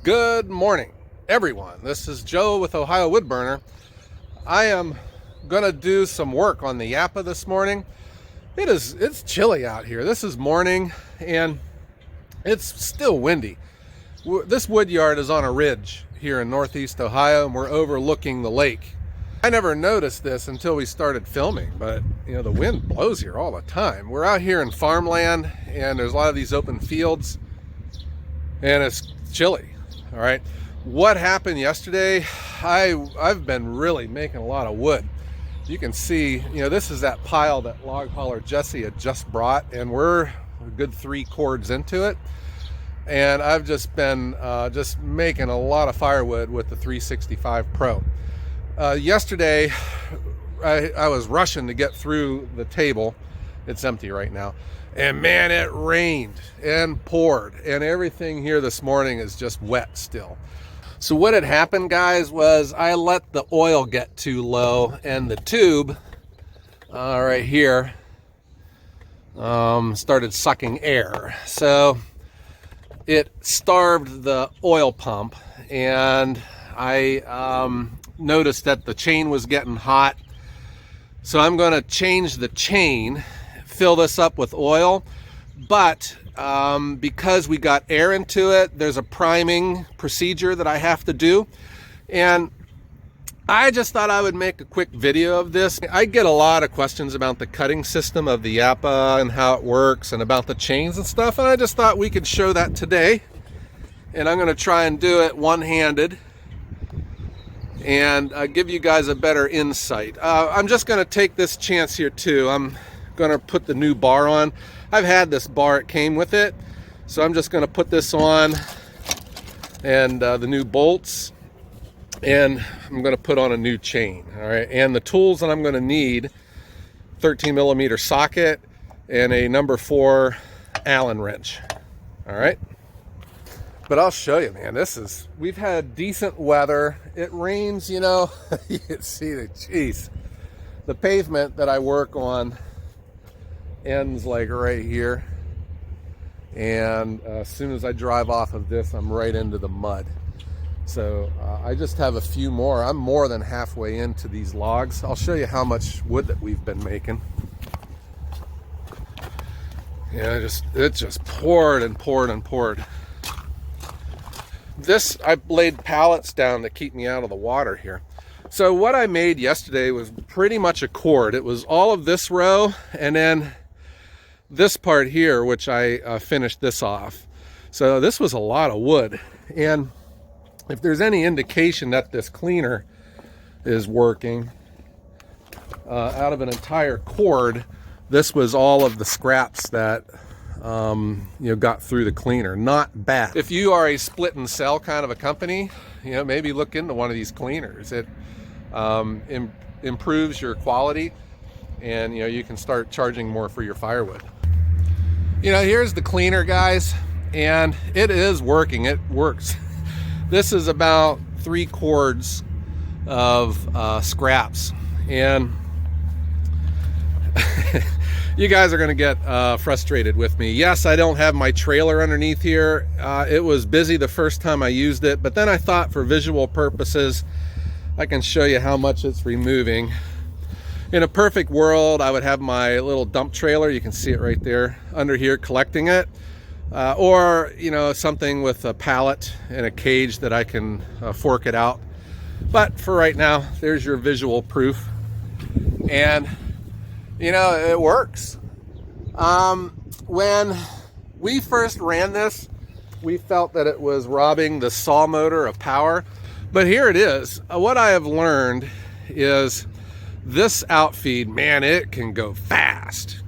Good morning, everyone. This is Joe with Ohio Woodburner. I am gonna do some work on the Japa this morning. It's chilly out here. This is morning and it's still windy. This wood yard is on a ridge here in Northeast Ohio and we're overlooking the lake. I never noticed this until we started filming, but the wind blows here all the time. We're out here in farmland and there's a lot of these open fields and it's chilly. All right, what happened yesterday? I've been really making a lot of wood. You can see, this is that pile that log hauler Jesse had just brought, and we're a good 3 cords into it. And I've just been just making a lot of firewood with the 365 Pro. Yesterday, I was rushing to get through the table. It's empty right now. And man, it rained and poured, and everything here this morning is just wet still. So what had happened, guys, was I let the oil get too low, and the tube right here started sucking air. So it starved the oil pump, and I noticed that the chain was getting hot. So I'm going to change the chain, fill this up with oil, but because we got air into it, there's a priming procedure that I have to do, and I just thought I would make a quick video of this. I get a lot of questions about the cutting system of the Japa and how it works and about the chains and stuff, and I just thought we could show that today. And I'm going to try and do it one-handed and give you guys a better insight. I'm just going to take this chance here too. I'm going to put the new bar on. I've had this bar, it came with it, so I'm just going to put this on, and the new bolts, and I'm going to put on a new chain. All right, and the tools that I'm going to need: 13mm socket and a number 4 Allen wrench. All right, but I'll show you, man. We've had decent weather. It rains, you can see the pavement that I work on ends like right here, and as soon as I drive off of this, I'm right into the mud. So I just have a few more. I'm more than halfway into these logs. I'll show you how much wood that we've been making. Yeah, it just poured and poured and poured. I laid pallets down to keep me out of the water here. So what I made yesterday was pretty much a cord. It was all of this row and then this part here, which I finished this off. So this was a lot of wood, and if there's any indication that this cleaner is working, out of an entire cord, this was all of the scraps that got through the cleaner. Not bad. If you are a split and sell kind of a company, maybe look into one of these cleaners. It improves your quality, and you can start charging more for your firewood. Here's the cleaner, guys, and it is working. It works. This is about 3 cords of scraps, and you guys are going to get frustrated with me. Yes, I don't have my trailer underneath here. It was busy the first time I used it, but then I thought for visual purposes I can show you how much it's removing. In a perfect world, I would have my little dump trailer, you can see it right there, under here collecting it. Or, something with a pallet and a cage that I can fork it out. But for right now, there's your visual proof. And, it works. When we first ran this, we felt that it was robbing the saw motor of power. But here it is. What I have learned is this outfeed, man, it can go fast.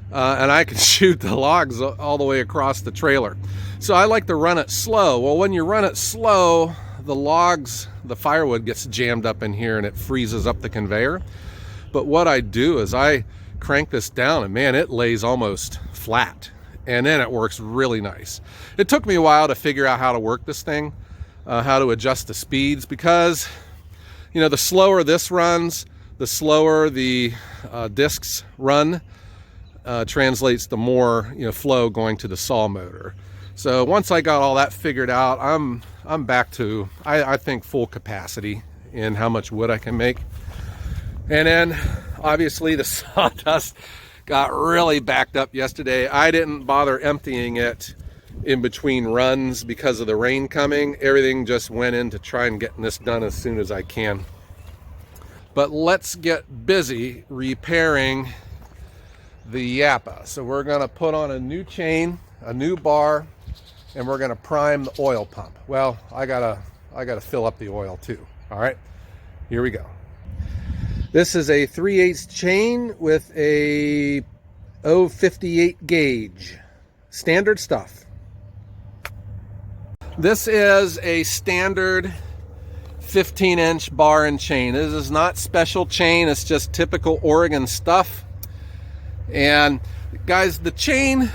And I can shoot the logs all the way across the trailer. So I like to run it slow. Well, when you run it slow, the firewood gets jammed up in here and it freezes up the conveyor. But what I do is I crank this down and man, it lays almost flat. And then it works really nice. It took me a while to figure out how to work this thing, how to adjust the speeds, because, the slower this runs, the slower the discs run. Translates to more flow going to the saw motor. So once I got all that figured out, I'm back to, I think, full capacity in how much wood I can make. And then obviously the sawdust got really backed up yesterday. I didn't bother emptying it in between runs because of the rain coming. Everything just went in to try and get this done as soon as I can. But let's get busy repairing the Japa. So we're gonna put on a new chain, a new bar, and we're gonna prime the oil pump. Well, I gotta fill up the oil too. All right, here we go. This is a 3/8 chain with a 058 gauge. Standard stuff. This is a standard 15-inch bar and chain. This is not special chain, it's just typical Oregon stuff. And guys, the chain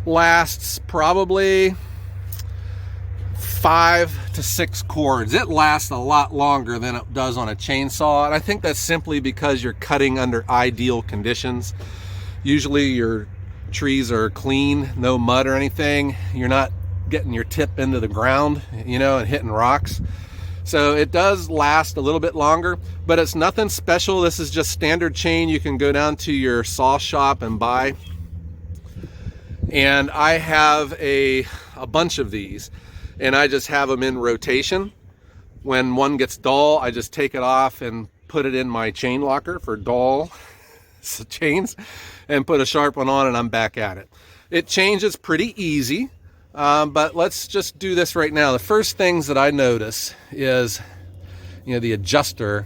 lasts probably 5 to 6 cords. It lasts a lot longer than it does on a chainsaw, and I think that's simply because you're cutting under ideal conditions. Usually your trees are clean, no mud or anything. You're not getting your tip into the ground, you know, and hitting rocks. So it does last a little bit longer, but it's nothing special. This is just standard chain you can go down to your saw shop and buy. And I have a bunch of these, and I just have them in rotation. When one gets dull, I just take it off and put it in my chain locker for dull chains and put a sharp one on, and I'm back at it. It changes pretty easy. But let's just do this right now. The first things that I notice is, you know, the adjuster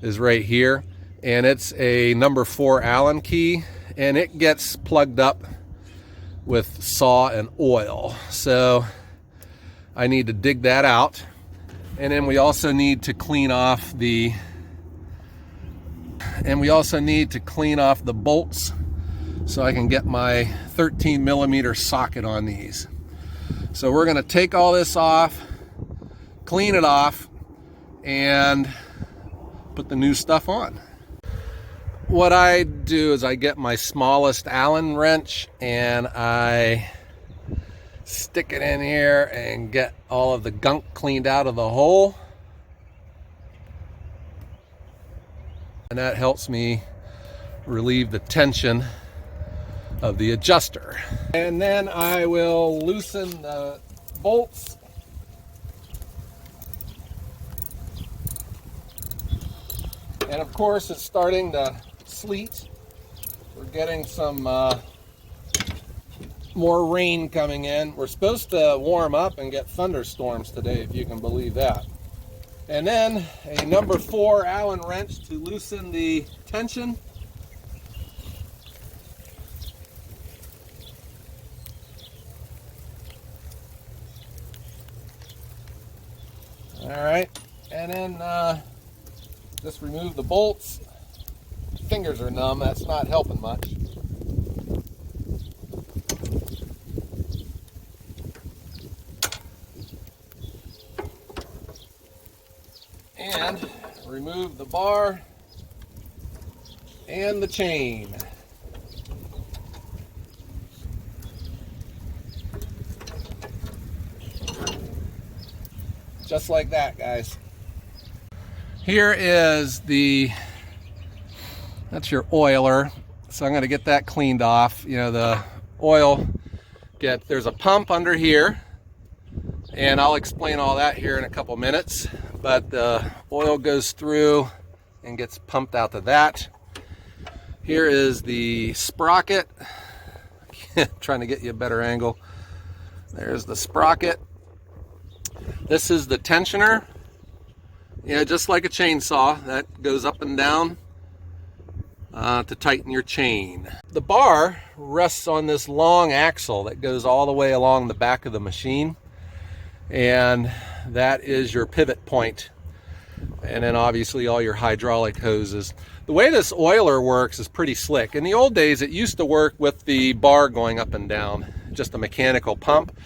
is right here, and it's a number 4 Allen key, and it gets plugged up with saw and oil. So I need to dig that out. And then we also need to clean off the bolts so I can get my 13mm socket on these. So we're going to take all this off, clean it off, and put the new stuff on. What I do is I get my smallest Allen wrench and I stick it in here and get all of the gunk cleaned out of the hole. And that helps me relieve the tension of the adjuster. And then I will loosen the bolts. And of course it's starting to sleet. We're getting some more rain coming in. We're supposed to warm up and get thunderstorms today, if you can believe that. And then a number 4 Allen wrench to loosen the tension. All right, and then just remove the bolts. Fingers are numb, that's not helping much. And remove the bar and the chain. Just like that, guys. Here is that's your oiler. So I'm gonna get that cleaned off. You know, the oil, there's a pump under here, and I'll explain all that here in a couple minutes. But the oil goes through and gets pumped out to that. Here is the sprocket. Trying to get you a better angle. There's the sprocket. This is the tensioner. Yeah, just like a chainsaw, that goes up and down to tighten your chain. The bar rests on this long axle that goes all the way along the back of the machine, and that is your pivot point. And then obviously all your hydraulic hoses. The way this oiler works is pretty slick. In the old days, it used to work with the bar going up and down, just a mechanical pump.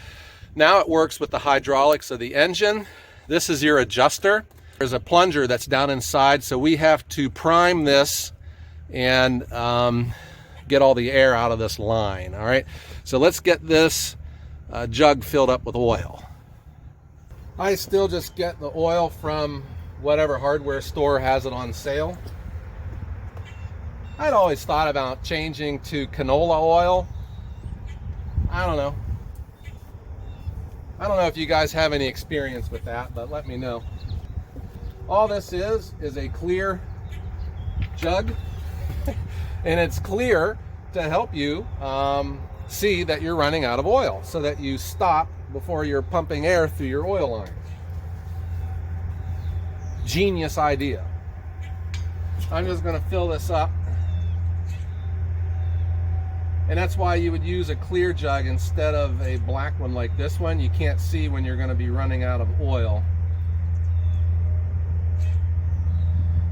Now it works with the hydraulics of the engine. This is your adjuster. There's a plunger that's down inside, so we have to prime this and get all the air out of this line. All right, so let's get this jug filled up with oil. I still just get the oil from whatever hardware store has it on sale. I'd always thought about changing to canola oil. I don't know. I don't know if you guys have any experience with that, but let me know. All this is a clear jug, and it's clear to help you see that you're running out of oil so that you stop before you're pumping air through your oil line. Genius idea. I'm just going to fill this up. And that's why you would use a clear jug instead of a black one like this one. You can't see when you're going to be running out of oil.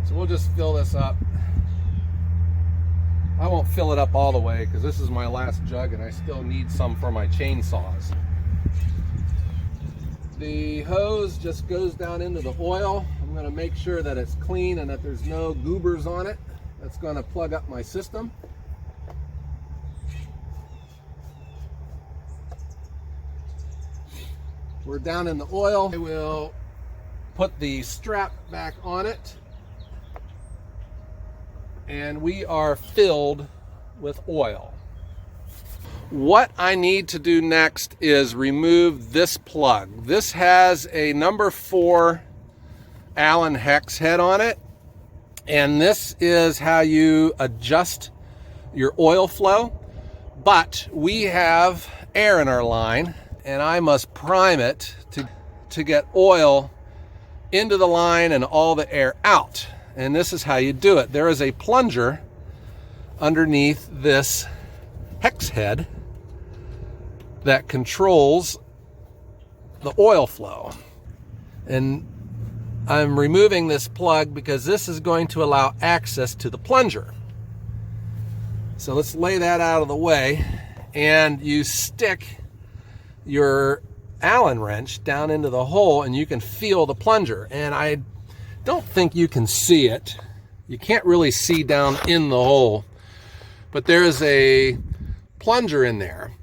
So we'll just fill this up. I won't fill it up all the way because this is my last jug and I still need some for my chainsaws. The hose just goes down into the oil. I'm going to make sure that it's clean and that there's no goobers on it. That's going to plug up my system. We're down in the oil. I will put the strap back on it. And we are filled with oil. What I need to do next is remove this plug. This has a number 4 Allen hex head on it. And this is how you adjust your oil flow. But we have air in our line, and I must prime it to get oil into the line and all the air out. And this is how you do it. There is a plunger underneath this hex head that controls the oil flow. And I'm removing this plug because this is going to allow access to the plunger. So let's lay that out of the way, and you stick your Allen wrench down into the hole and you can feel the plunger. And I don't think you can see it. You can't really see down in the hole, but there's a plunger in there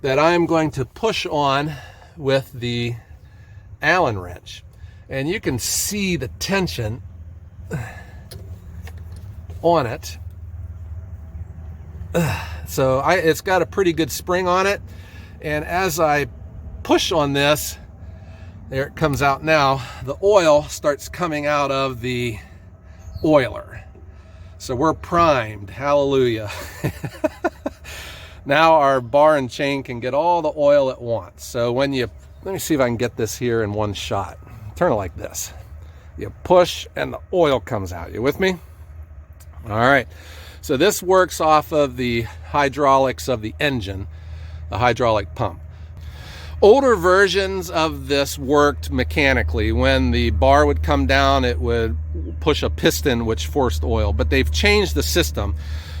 that I'm going to push on with the Allen wrench. And you can see the tension on it. So it's got a pretty good spring on it. And as I push on this, there it comes out now, the oil starts coming out of the oiler. So we're primed, hallelujah. Now our bar and chain can get all the oil at once. So when you, let me see if I can get this here in one shot. Turn it like this. You push and the oil comes out. You with me? All right. So this works off of the hydraulics of the engine, the hydraulic pump. Older versions of this worked mechanically. When the bar would come down, it would push a piston which forced oil. But they've changed the system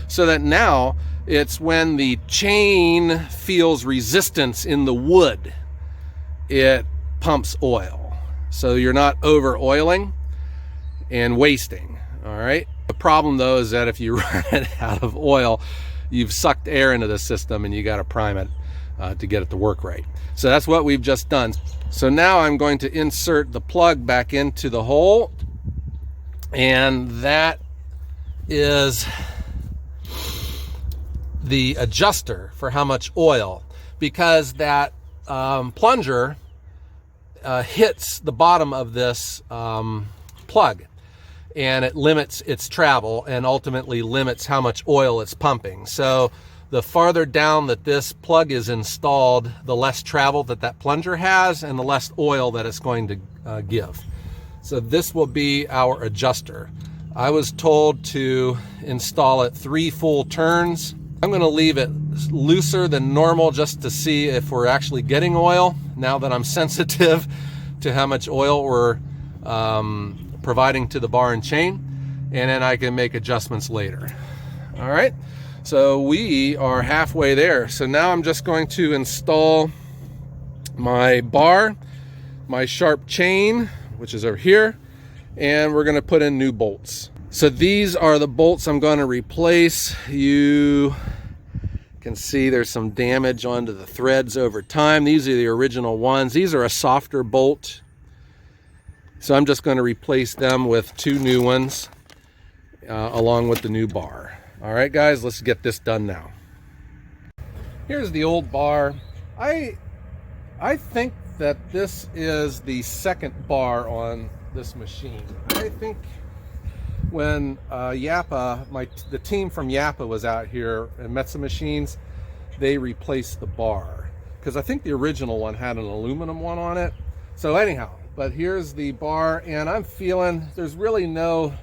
so that now it's when the chain feels resistance in the wood, it pumps oil. So you're not over oiling and wasting, all right? The problem though is that if you run it out of oil, you've sucked air into the system and you got to prime it to get it to work right. So that's what we've just done. So now I'm going to insert the plug back into the hole, and that is the adjuster for how much oil, because that plunger hits the bottom of this plug, and it limits its travel and ultimately limits how much oil it's pumping. So the farther down that this plug is installed, the less travel that that plunger has and the less oil that it's going to give. So this will be our adjuster. I was told to install it 3 full turns. I'm going to leave it looser than normal just to see if we're actually getting oil, now that I'm sensitive to how much oil we're providing to the bar and chain, and then I can make adjustments later. All right, so we are halfway there. So now I'm just going to install my bar, my sharp chain, which is over here, and we're going to put in new bolts. So these are the bolts I'm going to replace. You Can see there's some damage onto the threads over time. These are the original ones. These are a softer bolt, so I'm just going to replace them with 2 new ones along with the new bar. All right guys, let's get this done now. Here's the old bar. I think that this is the second bar on this machine. I think when Japa, the team from Japa was out here at Metsa Machines, they replaced the bar, because I think the original one had an aluminum one on it. So anyhow, but here's the bar, and I'm feeling there's really no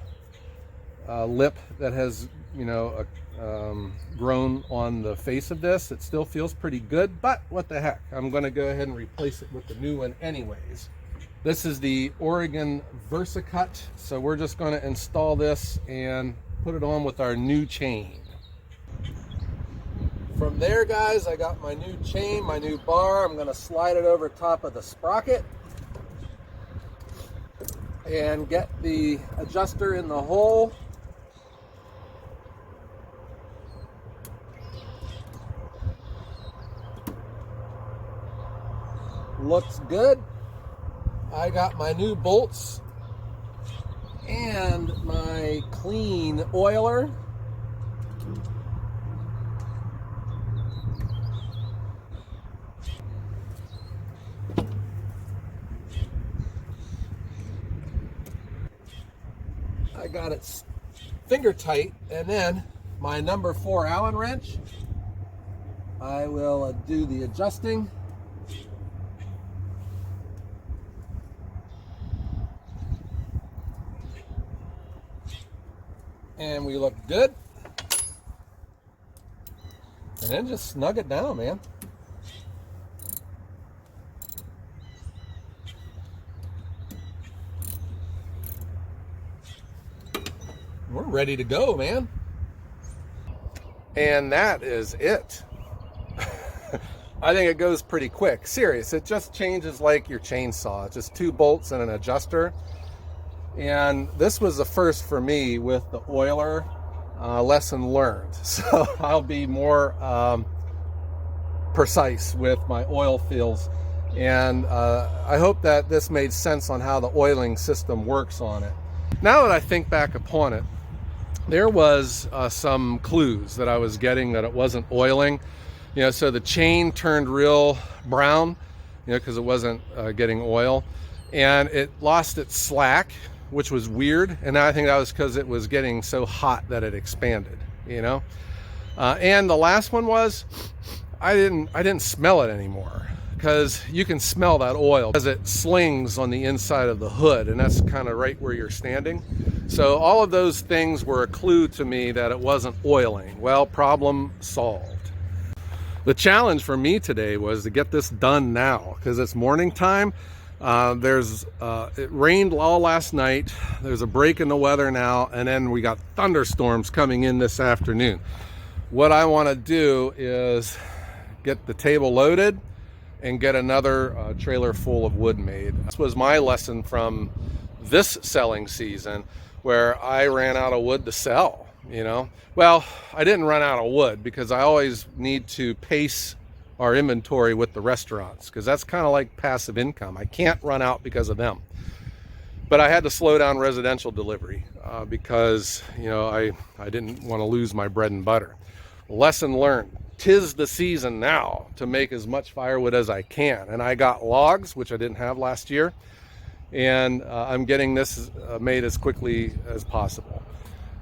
lip that has, you know, grown on the face of this. It still feels pretty good, but what the heck, I'm going to go ahead and replace it with the new one anyways. This is the Oregon VersaCut, so we're just going to install this and put it on with our new chain. From there guys, I got my new chain, my new bar. I'm going to slide it over top of the sprocket and get the adjuster in the hole. Looks good. I got my new bolts and my clean oiler. I got it finger tight, and then my number 4 Allen wrench. I will do the adjusting. And we look good. And then just snug it down, man. We're ready to go, man. And that is it. I think it goes pretty quick. Serious, it just changes like your chainsaw. It's just 2 bolts and an adjuster. And this was the first for me with the oiler. Lesson learned. So I'll be more precise with my oil fills. And I hope that this made sense on how the oiling system works on it. Now that I think back upon it, there was some clues that I was getting that it wasn't oiling. You know, so the chain turned real brown, you know, because it wasn't getting oil. And it lost its slack, which was weird. And I think that was because it was getting so hot that it expanded, you know. And the last one was, I didn't smell it anymore, because you can smell that oil as it slings on the inside of the hood, and that's kind of right where you're standing. So all of those things were a clue to me that it wasn't oiling. Well, problem solved. The challenge for me today was to get this done now, because it's morning time. It rained all last night. There's a break in the weather now, and then we got thunderstorms coming in this afternoon. What I want to do is get the table loaded and get another trailer full of wood made. This was my lesson from this selling season, where I ran out of wood to sell, you know. Well, I didn't run out of wood, because I always need to pace our inventory with the restaurants, because that's kind of like passive income. I can't run out because of them. But I had to slow down residential delivery because, you know, I didn't want to lose my bread and butter. Lesson learned. 'Tis the season now to make as much firewood as I can. And I got logs, which I didn't have last year. And I'm getting this made as quickly as possible.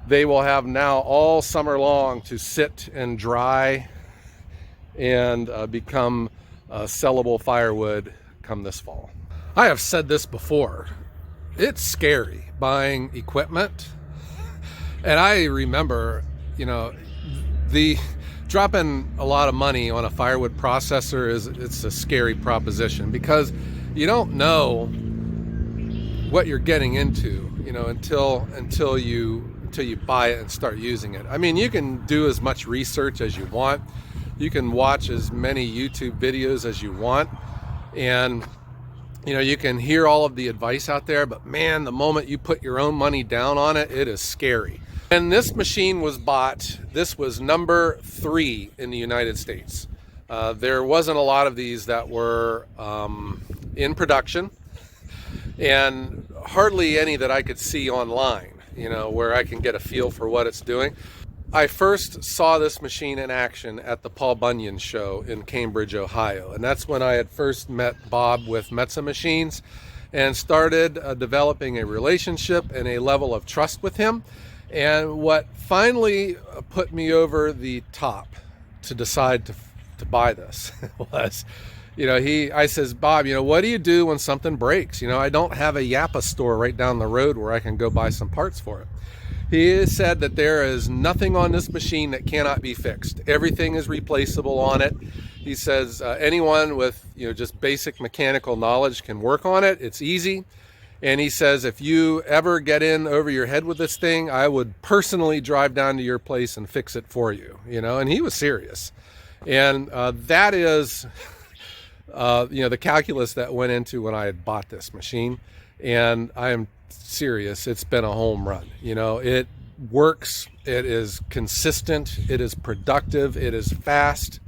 They will have now all summer long to sit and dry and become sellable firewood come this fall. I have said this before. It's scary buying equipment. And I remember, you know, dropping a lot of money on a firewood processor it's a scary proposition, because you don't know what you're getting into, you know, until you buy it and start using it. I mean, you can do as much research as you want. You can watch as many YouTube videos as you want, and you know, you can hear all of the advice out there, but man, the moment you put your own money down on it, it is scary. And this machine was bought, this was number 3 in the United States. There wasn't a lot of these that were in production, and hardly any that I could see online, you know, where I can get a feel for what it's doing. I first saw this machine in action at the Paul Bunyan show in Cambridge, Ohio. And that's when I had first met Bob with Metsa Machines and started developing a relationship and a level of trust with him. And what finally put me over the top to decide to buy this was, you know, I says, Bob, you know, what do you do when something breaks? You know, I don't have a Japa store right down the road where I can go buy some parts for it. He said that there is nothing on this machine that cannot be fixed. Everything is replaceable on it. He says anyone with, you know, just basic mechanical knowledge can work on it. It's easy. And he says, if you ever get in over your head with this thing, I would personally drive down to your place and fix it for you, you know, and he was serious. And that is, you know, the calculus that went into when I had bought this machine. And I am serious, it's been a home run. You know, it works, it is consistent, it is productive, it is fast.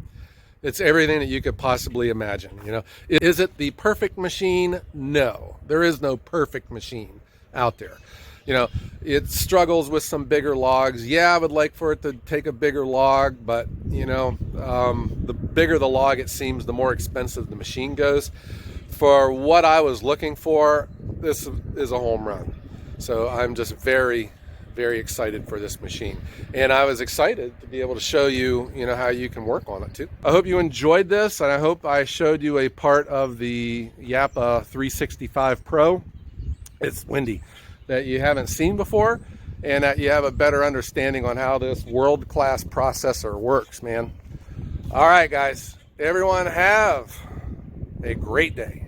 It's everything that you could possibly imagine. You know, is it the perfect machine? No, there is no perfect machine out there. You know, it struggles with some bigger logs. Yeah, I would like for it to take a bigger log, but you know, the bigger the log, it seems, the more expensive the machine goes. For what I was looking for, this is a home run. So I'm just very, very excited for this machine. And I was excited to be able to show you, you know, how you can work on it too. I hope you enjoyed this, and I hope I showed you a part of the Japa 365 Pro. It's windy, that you haven't seen before, and that you have a better understanding on how this world-class processor works, man. All right, guys, everyone have a great day.